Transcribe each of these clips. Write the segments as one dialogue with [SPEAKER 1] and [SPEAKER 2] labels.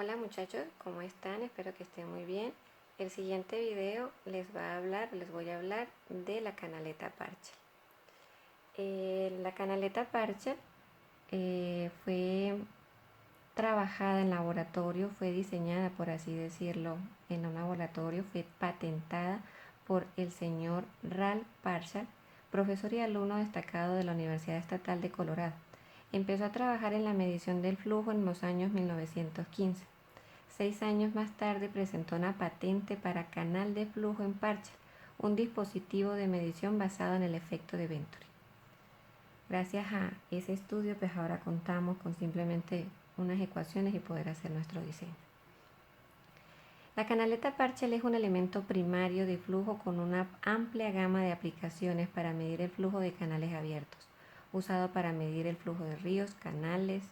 [SPEAKER 1] Hola muchachos, ¿cómo están? Espero que estén muy bien. El siguiente video les voy a hablar de la canaleta Parcher. La canaleta Parcher fue trabajada en laboratorio, fue diseñada, por así decirlo, en un laboratorio, fue patentada por el señor Ralph Parcher, profesor y alumno destacado de la Universidad Estatal de Colorado. Empezó a trabajar en la medición del flujo en los años 1915. 6 años más tarde presentó una patente para canal de flujo en Parcher, un dispositivo de medición basado en el efecto de Venturi. Gracias a ese estudio, pues ahora contamos con simplemente unas ecuaciones y poder hacer nuestro diseño. La canaleta Parcher es un elemento primario de flujo con una amplia gama de aplicaciones para medir el flujo de canales abiertos, usado para medir el flujo de ríos, canales,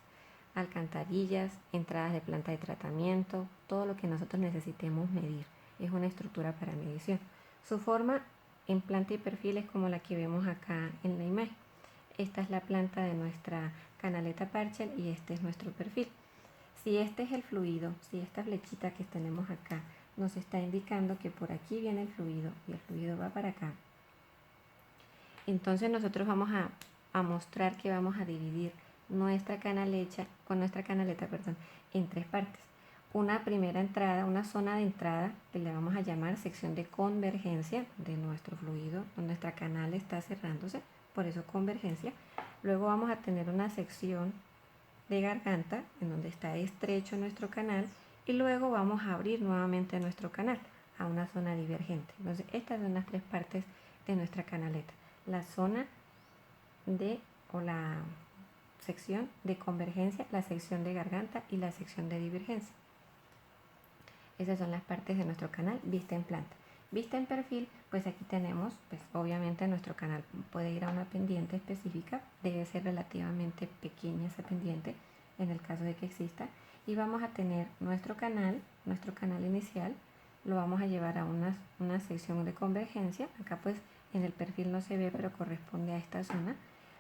[SPEAKER 1] alcantarillas, entradas de planta de tratamiento, todo lo que nosotros necesitemos medir. Es una estructura para medición. Su forma en planta y perfil es como la que vemos acá en la imagen. Esta es la planta de nuestra canaleta Parcher y este es nuestro perfil. Si este es el fluido, si esta flechita que tenemos acá nos está indicando que por aquí viene el fluido y el fluido va para acá, entonces nosotros vamos a mostrar que vamos a dividir nuestra canaleta en tres partes. Una primera entrada, una zona de entrada que le vamos a llamar sección de convergencia de nuestro fluido, donde nuestra canal está cerrándose, por eso convergencia. Luego vamos a tener una sección de garganta en donde está estrecho nuestro canal y luego vamos a abrir nuevamente nuestro canal a una zona divergente. Entonces estas son las tres partes de nuestra canaleta: la zona de o la sección de convergencia, la sección de garganta y la sección de divergencia. Esas son las partes de nuestro canal vista en planta. Vista en perfil, pues aquí tenemos, pues obviamente nuestro canal puede ir a una pendiente específica, debe ser relativamente pequeña esa pendiente en el caso de que exista, y vamos a tener nuestro canal inicial, lo vamos a llevar a una sección de convergencia. Acá pues en el perfil no se ve, pero corresponde a esta zona.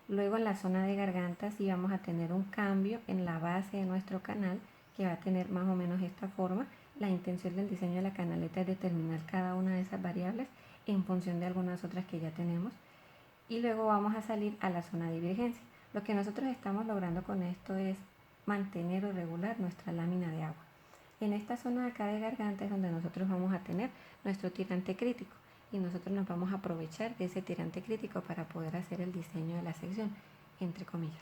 [SPEAKER 1] Luego en la zona de garganta sí vamos a tener un cambio en la base de nuestro canal que va a tener más o menos esta forma. La intención del diseño de la canaleta es determinar cada una de esas variables en función de algunas otras que ya tenemos. Y luego vamos a salir a la zona de divergencia. Lo que nosotros estamos logrando con esto es mantener o regular nuestra lámina de agua. En esta zona de acá de garganta es donde nosotros vamos a tener nuestro tirante crítico y nosotros nos vamos a aprovechar de ese tirante crítico para poder hacer el diseño de la sección, entre comillas.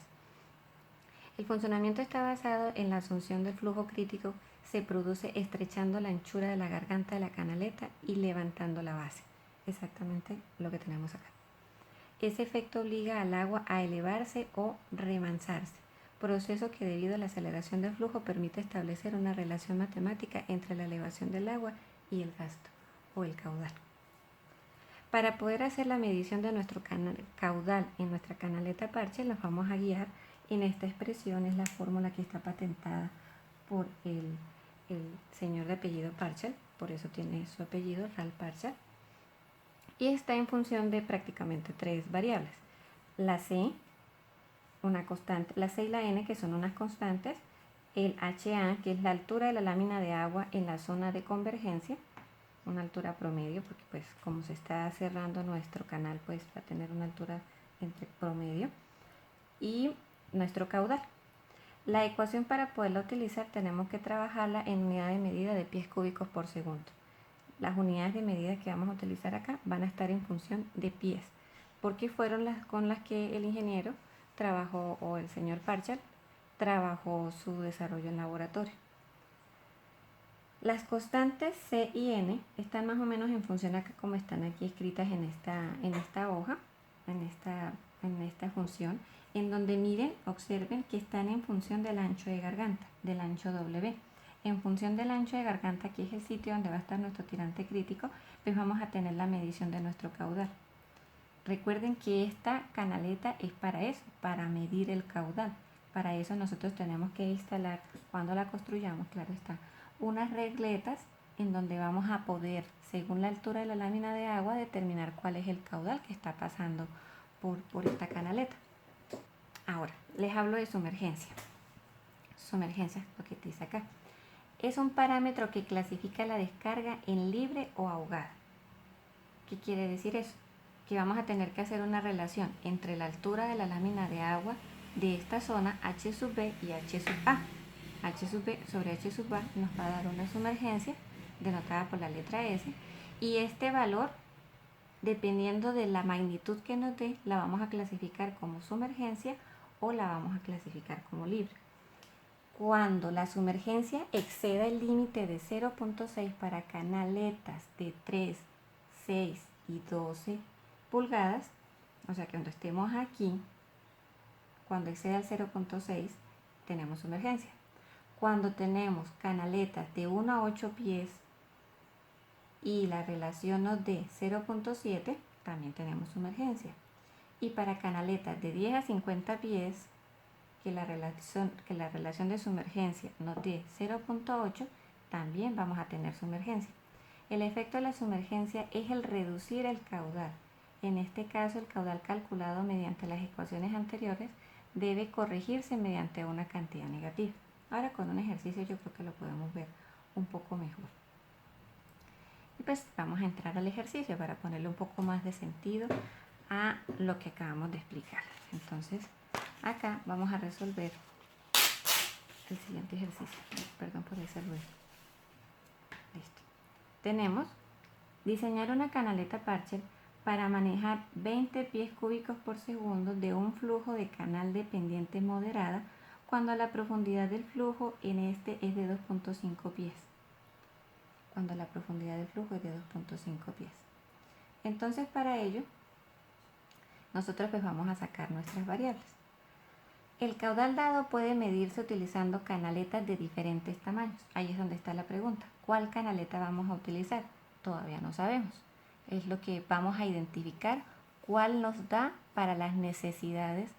[SPEAKER 1] El funcionamiento está basado en la asunción del flujo crítico, se produce estrechando la anchura de la garganta de la canaleta y levantando la base. Exactamente lo que tenemos acá. Ese efecto obliga al agua a elevarse o remansarse, proceso que debido a la aceleración del flujo permite establecer una relación matemática entre la elevación del agua y el gasto o el caudal. Para poder hacer la medición de nuestro caudal en nuestra canaleta Parcher, nos vamos a guiar en esta expresión, es la fórmula que está patentada por el señor de apellido Parcher, por eso tiene su apellido, Ralph Parcher, y está en función de prácticamente tres variables: la C, una constante, la C y la N, que son unas constantes, el HA, que es la altura de la lámina de agua en la zona de convergencia, una altura promedio, porque pues como se está cerrando nuestro canal, pues va a tener una altura entre promedio, y nuestro caudal. La ecuación, para poderla utilizar, tenemos que trabajarla en unidad de medida de pies cúbicos por segundo. Las unidades de medida que vamos a utilizar acá van a estar en función de pies, porque fueron las con las que el ingeniero trabajó, o el señor Parcher trabajó su desarrollo en laboratorio. Las constantes C y N están más o menos en función acá como están aquí escritas en esta hoja, en esta función, en donde miren, observen que están en función del ancho de garganta, del ancho W. En función del ancho de garganta, que es el sitio donde va a estar nuestro tirante crítico, pues vamos a tener la medición de nuestro caudal. Recuerden que esta canaleta es para eso, para medir el caudal. Para eso nosotros tenemos que instalar, cuando la construyamos, claro está, unas regletas en donde vamos a poder, según la altura de la lámina de agua, determinar cuál es el caudal que está pasando por esta canaleta. Ahora, les hablo de sumergencia. Sumergencia, lo que dice acá. es un parámetro que clasifica la descarga en libre o ahogada. ¿Qué quiere decir eso? Que vamos a tener que hacer una relación entre la altura de la lámina de agua de esta zona H sub B y H sub A. H sub B sobre H sub A nos va a dar una sumergencia denotada por la letra S, y este valor, dependiendo de la magnitud que nos dé, la vamos a clasificar como sumergencia o la vamos a clasificar como libre. Cuando la sumergencia exceda el límite de 0.6 para canaletas de 3, 6 y 12 pulgadas, o sea que cuando estemos aquí, cuando exceda el 0.6, tenemos sumergencia. Cuando tenemos canaletas de 1 a 8 pies y la relación nos dé 0.7, también tenemos sumergencia. Y para canaletas de 10 a 50 pies, que la relación de sumergencia nos dé 0.8, también vamos a tener sumergencia. El efecto de la sumergencia es el reducir el caudal. En este caso, el caudal calculado mediante las ecuaciones anteriores debe corregirse mediante una cantidad negativa. Ahora con un ejercicio yo creo que lo podemos ver un poco mejor. Y pues vamos a entrar al ejercicio para ponerle un poco más de sentido a lo que acabamos de explicar. Entonces, acá vamos a resolver el siguiente ejercicio. Perdón por ese ruido. Listo. Tenemos diseñar una canaleta Parcher para manejar 20 pies cúbicos por segundo de un flujo de canal de pendiente moderada cuando la profundidad del flujo en este es de 2.5 pies. Cuando la profundidad del flujo es de 2.5 pies. Entonces, para ello, nosotros pues vamos a sacar nuestras variables. El caudal dado puede medirse utilizando canaletas de diferentes tamaños. Ahí es donde está la pregunta. ¿Cuál canaleta vamos a utilizar? Todavía no sabemos. Es lo que vamos a identificar cuál nos da para las necesidades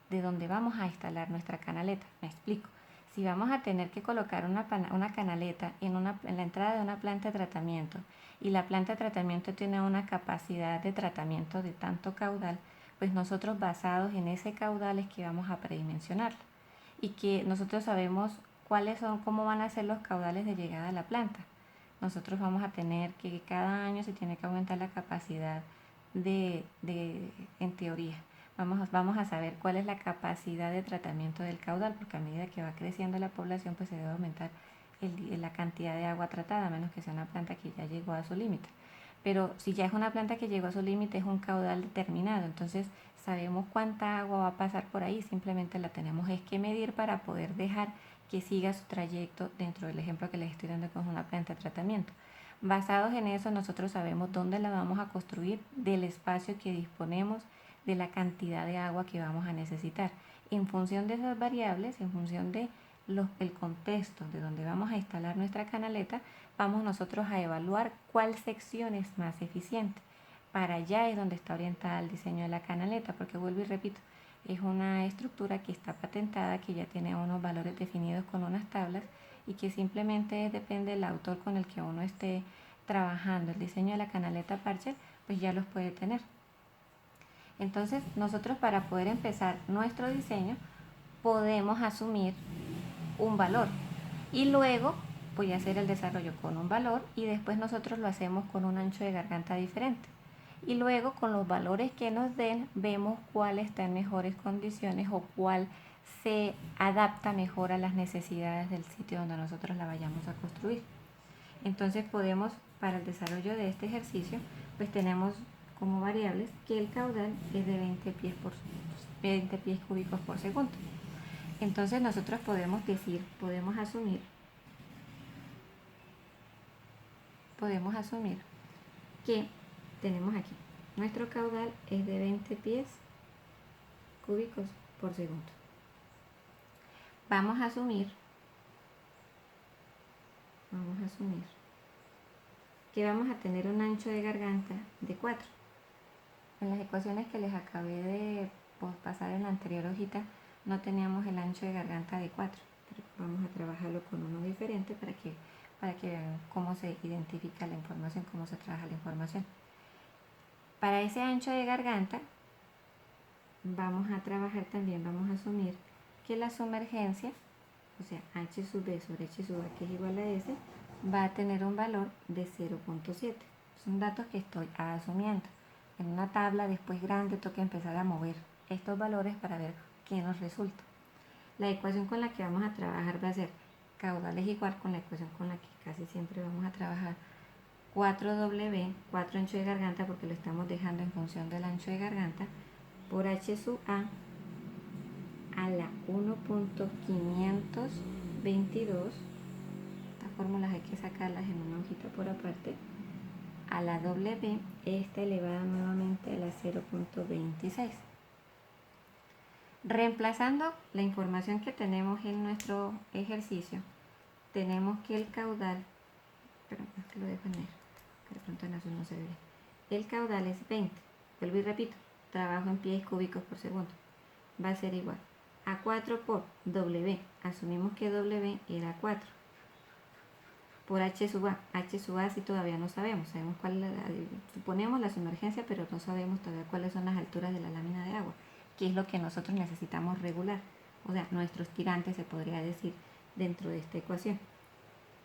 [SPEAKER 1] de donde vamos a instalar nuestra canaleta. Me explico. Si vamos a tener que colocar una canaleta en la entrada de una planta de tratamiento y la planta de tratamiento tiene una capacidad de tratamiento de tanto caudal, pues nosotros basados en ese caudal es que vamos a predimensionarlo y que nosotros sabemos cuáles son, cómo van a ser los caudales de llegada a la planta. Nosotros vamos a tener que cada año se tiene que aumentar la capacidad en teoría. Vamos a saber cuál es la capacidad de tratamiento del caudal, porque a medida que va creciendo la población, pues se debe aumentar la cantidad de agua tratada, a menos que sea una planta que ya llegó a su límite. Pero si ya es una planta que llegó a su límite, es un caudal determinado, entonces sabemos cuánta agua va a pasar por ahí, simplemente la tenemos es que medir para poder dejar que siga su trayecto dentro del ejemplo que les estoy dando con una planta de tratamiento. Basados en eso, nosotros sabemos dónde la vamos a construir, del espacio que disponemos, de la cantidad de agua que vamos a necesitar. En función de esas variables, en función de el contexto de donde vamos a instalar nuestra canaleta, vamos nosotros a evaluar cuál sección es más eficiente. Para allá es donde está orientada el diseño de la canaleta, porque vuelvo y repito, es una estructura que está patentada, que ya tiene unos valores definidos con unas tablas y que simplemente depende del autor con el que uno esté trabajando el diseño de la canaleta Parcher, pues ya los puede tener. Entonces, nosotros para poder empezar nuestro diseño podemos asumir un valor y luego voy a hacer el desarrollo con un valor y después nosotros lo hacemos con un ancho de garganta diferente. Y luego con los valores que nos den vemos cuál está en mejores condiciones o cuál se adapta mejor a las necesidades del sitio donde nosotros la vayamos a construir. Entonces podemos, para el desarrollo de este ejercicio, pues tenemos como variables que el caudal es de 20 pies cúbicos por segundo. Entonces nosotros podemos asumir que tenemos aquí, nuestro caudal es de 20 pies cúbicos por segundo. Vamos a asumir que vamos a tener un ancho de garganta de 4. En las ecuaciones que les acabé de pasar en la anterior hojita no teníamos el ancho de garganta de 4, pero vamos a trabajarlo con uno diferente para que vean cómo se identifica la información, cómo se trabaja la información. Para ese ancho de garganta vamos a asumir que la sumergencia o sea, h sub b sobre h sub a, que es igual a s, va a tener un valor de 0.7. Son datos que estoy asumiendo. En una tabla después grande toca empezar a mover estos valores para ver qué nos resulta. La ecuación con la que vamos a trabajar va a ser caudal es igual con la ecuación con la que casi siempre vamos a trabajar, 4W, 4 ancho de garganta porque lo estamos dejando en función del ancho de garganta, por h sub a la 1.522, estas fórmulas hay que sacarlas en una hojita por aparte, a la W, esta elevada nuevamente a la 0.26. Reemplazando la información que tenemos en nuestro ejercicio, tenemos que el caudal, pero es que lo dejo en negro, que de pronto en azul no se ve bien. El caudal es 20, vuelvo y repito, trabajo en pies cúbicos por segundo, va a ser igual a 4 por W, asumimos que W era 4, por h sub a sí todavía no sabemos, suponemos la sumergencia, pero no sabemos todavía cuáles son las alturas de la lámina de agua, que es lo que nosotros necesitamos regular, o sea, nuestros tirantes se podría decir dentro de esta ecuación.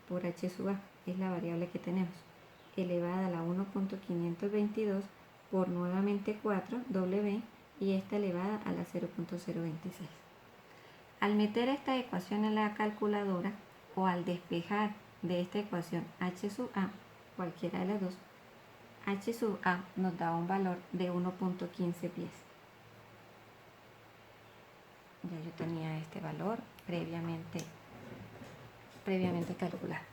[SPEAKER 1] Por h sub a es la variable que tenemos, elevada a la 1.522 por nuevamente 4 W y esta elevada a la 0.026. Al meter esta ecuación en la calculadora o al despejar de esta ecuación h sub a, cualquiera de las dos, h sub a nos da un valor de 1.15 pies. Ya yo tenía este valor previamente calculado.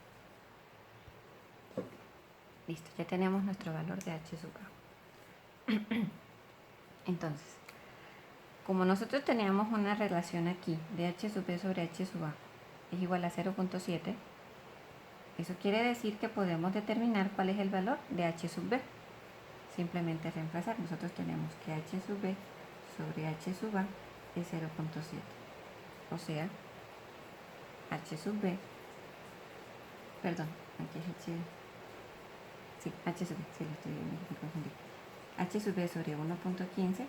[SPEAKER 1] Listo, ya tenemos nuestro valor de h sub a. Entonces, como nosotros teníamos una relación aquí de h sub b sobre h sub a es igual a 0.7, eso quiere decir que podemos determinar cuál es el valor de h sub b. Simplemente reemplazar. Nosotros tenemos que h sub b sobre h sub a es 0.7. O sea, h sub b, perdón, aquí es h sub b, sí lo estoy viendo, me confundí. H sub b sobre 1.15,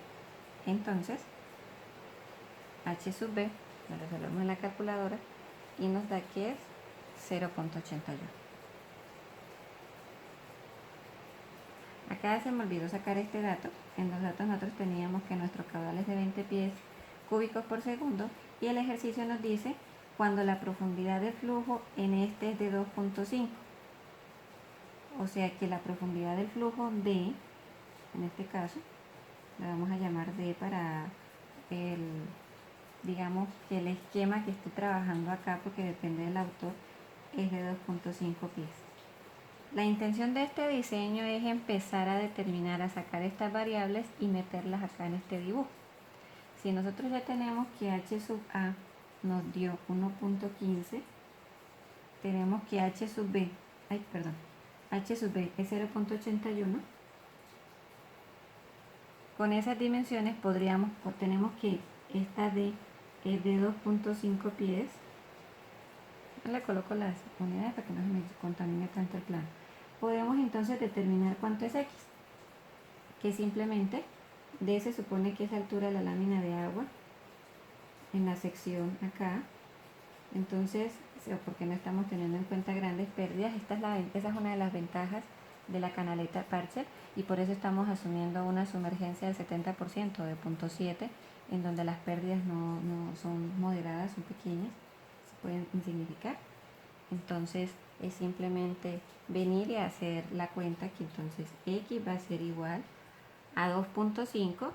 [SPEAKER 1] entonces h sub b lo resolvemos en la calculadora y nos da que es 0.81. Acá se me olvidó sacar este dato. En los datos nosotros teníamos que nuestro caudal es de 20 pies cúbicos por segundo y el ejercicio nos dice cuando la profundidad de flujo en este es de 2.5. O sea que la profundidad del flujo D, en este caso, la vamos a llamar D para digamos que el esquema que estoy trabajando acá, porque depende del autor, es de 2.5 pies. La intención de este diseño es empezar a determinar, a sacar estas variables y meterlas acá en este dibujo. Si nosotros ya tenemos que h sub a nos dio 1.15, tenemos que h sub b es 0.81. Con esas dimensiones tenemos que esta D es de 2.5 pies. No le coloco las unidades para que no se me contamine tanto el plano. Podemos entonces determinar cuánto es X, que simplemente D se supone que es la altura de la lámina de agua en la sección acá. Entonces, porque no estamos teniendo en cuenta grandes pérdidas, esa es una de las ventajas de la canaleta Parcher y por eso estamos asumiendo una sumergencia del 70% de 0.7, en donde las pérdidas no son moderadas, son pequeñas, se pueden insignificar. Entonces es simplemente venir y hacer la cuenta que entonces X va a ser igual a 2.5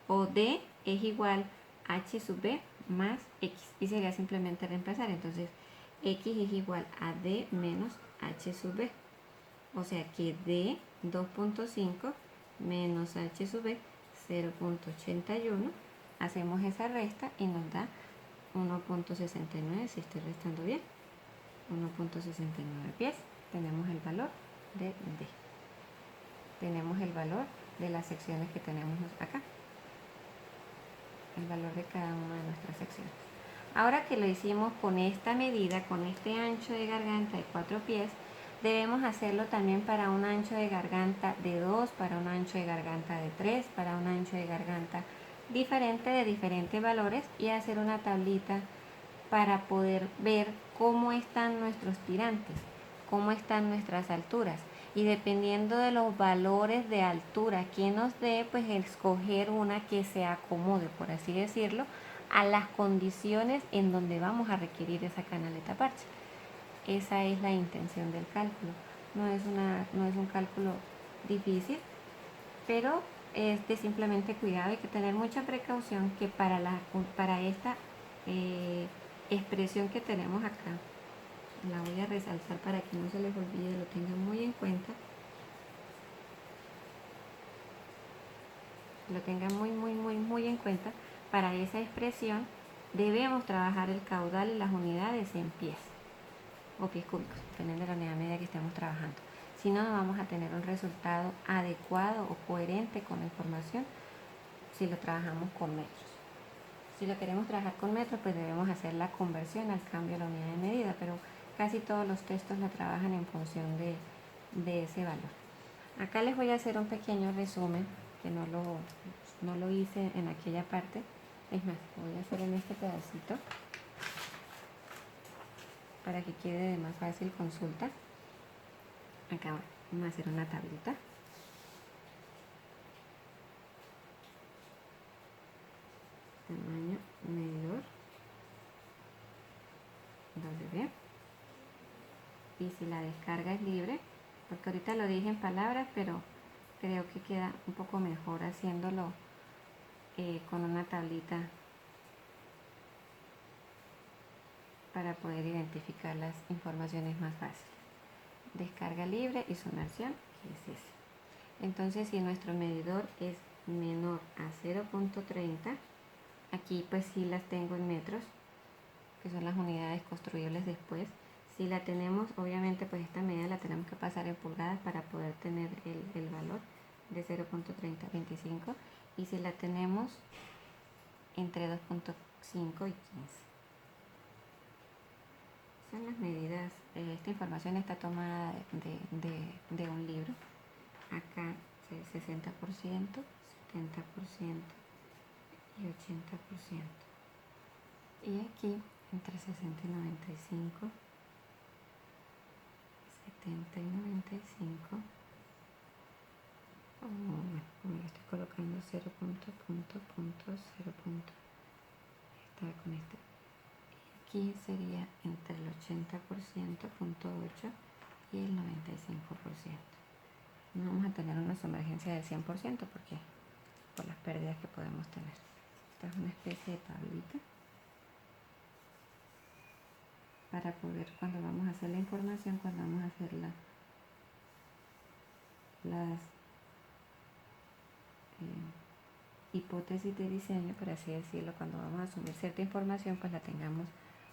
[SPEAKER 1] o D es igual a H sub B más X y sería simplemente reemplazar. Entonces X es igual a D menos H sub B. O sea que D 2.5 menos H sub B 0.81. Hacemos esa resta y nos da 1.69 si estoy restando bien. 1.69 pies. Tenemos el valor de D. Tenemos el valor de las secciones que tenemos acá. El valor de cada una de nuestras secciones. Ahora que lo hicimos con esta medida, con este ancho de garganta de 4 pies, debemos hacerlo también para un ancho de garganta de 2, para un ancho de garganta de 3, para un ancho de garganta diferente de diferentes valores y hacer una tablita para poder ver cómo están nuestros tirantes, cómo están nuestras alturas. Y dependiendo de los valores de altura que nos dé, pues escoger una que se acomode, por así decirlo, a las condiciones en donde vamos a requerir esa canaleta parche. Esa es la intención del cálculo. No es un cálculo difícil, pero es de simplemente cuidado. Hay que tener mucha precaución que para esta expresión que tenemos acá, la voy a resaltar para que no se les olvide, lo tengan muy en cuenta. Lo tengan muy en cuenta. Para esa expresión debemos trabajar el caudal y las unidades en pies o pies cúbicos, dependiendo de la unidad media que estemos trabajando. Si no, no vamos a tener un resultado adecuado o coherente con la información si lo trabajamos con metros. Si lo queremos trabajar con metros, pues debemos hacer la conversión al cambio de la unidad de medida, pero casi todos los textos la trabajan en función de ese valor. Acá les voy a hacer un pequeño resumen que no lo hice en aquella parte. Es más, lo voy a hacer en este pedacito para que quede de más fácil consulta. Acá vamos a hacer una tablita. Tamaño medidor W. Y si la descarga es libre, porque ahorita lo dije en palabras, pero creo que queda un poco mejor haciéndolo con una tablita para poder identificar las informaciones más fácil. Descarga libre y sumersión, que es ese. Entonces, si nuestro medidor es menor a 0.30, aquí pues sí las tengo en metros, que son las unidades construibles después. Si la tenemos, obviamente pues esta medida la tenemos que pasar en pulgadas para poder tener el valor de 0.3025, y si la tenemos entre 2.5 y 15. Son las medidas. Esta información está tomada de un libro. Acá 60%, 70% y 80%. Y aquí entre 60 y 95, 70 y 95. Me estoy colocando 0 está con este. Aquí sería entre el 80%, 0.8, y el 95%. No vamos a tener una sumergencia del 100% porque por las pérdidas que podemos tener. Esta es una especie de tablita para poder, cuando vamos a hacer la información, cuando vamos a hacer las hipótesis de diseño, por así decirlo, cuando vamos a asumir cierta información, pues la tengamos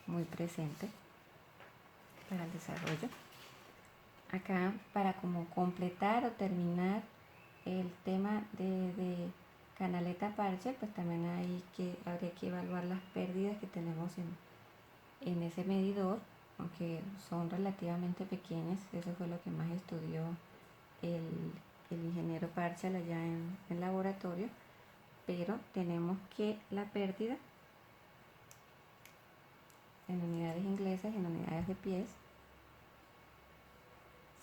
[SPEAKER 1] muy presente para el desarrollo. Acá, para como completar o terminar el tema de canaleta parche, pues también habría que evaluar las pérdidas que tenemos en ese medidor, aunque son relativamente pequeñas. Eso fue lo que más estudió el ingeniero Parchal allá en laboratorio, pero tenemos que la pérdida en unidades inglesas y en unidades de pies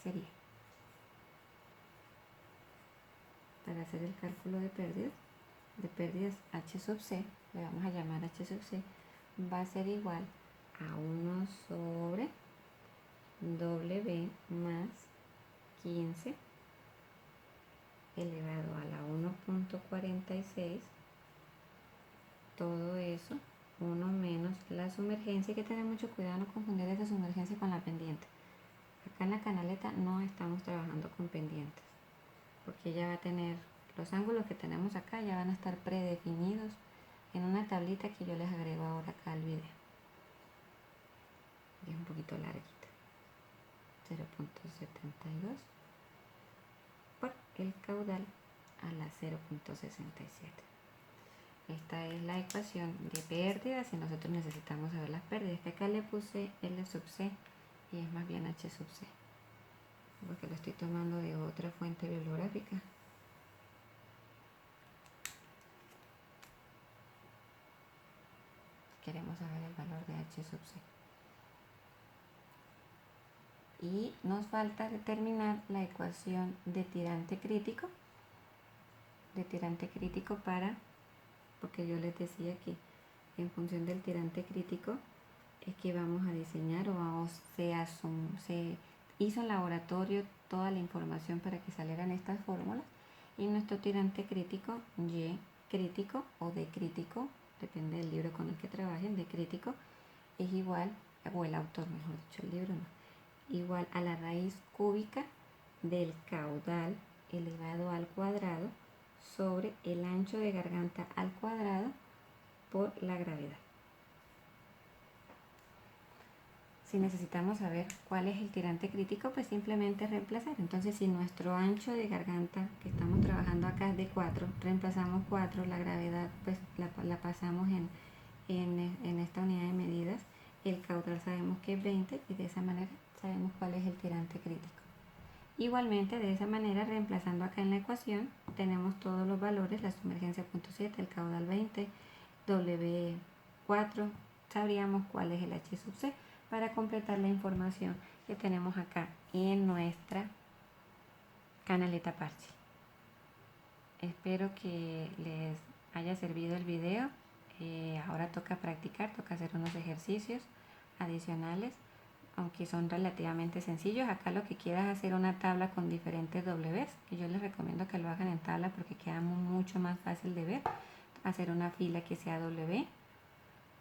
[SPEAKER 1] sería, para hacer el cálculo de pérdidas H sub C, le vamos a llamar H sub C, va a ser igual a 1 sobre W más 15 elevado a la 1.46, todo eso, 1 menos la sumergencia. Hay que tener mucho cuidado, no confundir esa sumergencia con la pendiente. Acá en la canaleta no estamos trabajando con pendientes, porque ya va a tener, los ángulos que tenemos acá ya van a estar predefinidos en una tablita que yo les agrego ahora acá al video. Y es un poquito larguita. 0.72 por el caudal a la 0.67. Esta es la ecuación de pérdidas y nosotros necesitamos saber las pérdidas, que acá le puse L sub C y es más bien H sub C, porque lo estoy tomando de otra fuente bibliográfica. queremos saber el valor de H sub C. Y nos falta determinar la ecuación de tirante crítico. Porque yo les decía que en función del tirante crítico es que vamos a diseñar se hizo en laboratorio toda la información para que salieran estas fórmulas, y nuestro tirante crítico, Y crítico o D crítico, depende del libro con el que trabajen, D crítico es igual, o el autor mejor dicho, el libro no, igual a la raíz cúbica del caudal elevado al cuadrado sobre el ancho de garganta al cuadrado por la gravedad. Si necesitamos saber cuál es el tirante crítico, pues simplemente reemplazar. Entonces, si nuestro ancho de garganta que estamos trabajando acá es de 4, reemplazamos 4, la gravedad pues la pasamos en esta unidad de medidas, el caudal sabemos que es 20 y de esa manera sabemos cuál es el tirante crítico. Igualmente, de esa manera, reemplazando acá en la ecuación, tenemos todos los valores, la sumergencia 0.7, el caudal 20, W4, sabríamos cuál es el H sub C para completar la información que tenemos acá en nuestra canaleta parche. Espero que les haya servido el video. Ahora toca practicar, toca hacer unos ejercicios adicionales, aunque son relativamente sencillos. Acá lo que quieras es hacer una tabla con diferentes Ws, que yo les recomiendo que lo hagan en tabla porque queda mucho más fácil de ver. Hacer una fila que sea W,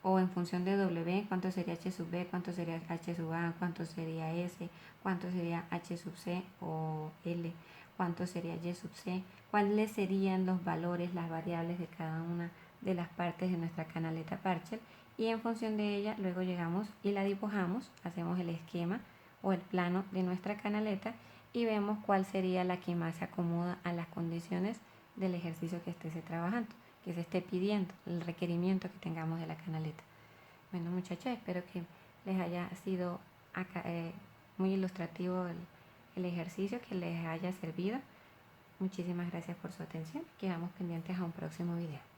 [SPEAKER 1] o en función de W, cuánto sería H sub B, cuánto sería H sub A, cuánto sería S, cuánto sería H sub C o L, cuánto sería Y sub C, cuáles serían los valores, las variables de cada una de las partes de nuestra canaleta Parshall, y en función de ella luego llegamos y la dibujamos, hacemos el esquema o el plano de nuestra canaleta y vemos cuál sería la que más se acomoda a las condiciones del ejercicio que esté trabajando, que se esté pidiendo, el requerimiento que tengamos de la canaleta. Bueno, muchachos, espero que les haya sido muy ilustrativo el ejercicio, que les haya servido. Muchísimas gracias por su atención. Quedamos pendientes a un próximo video.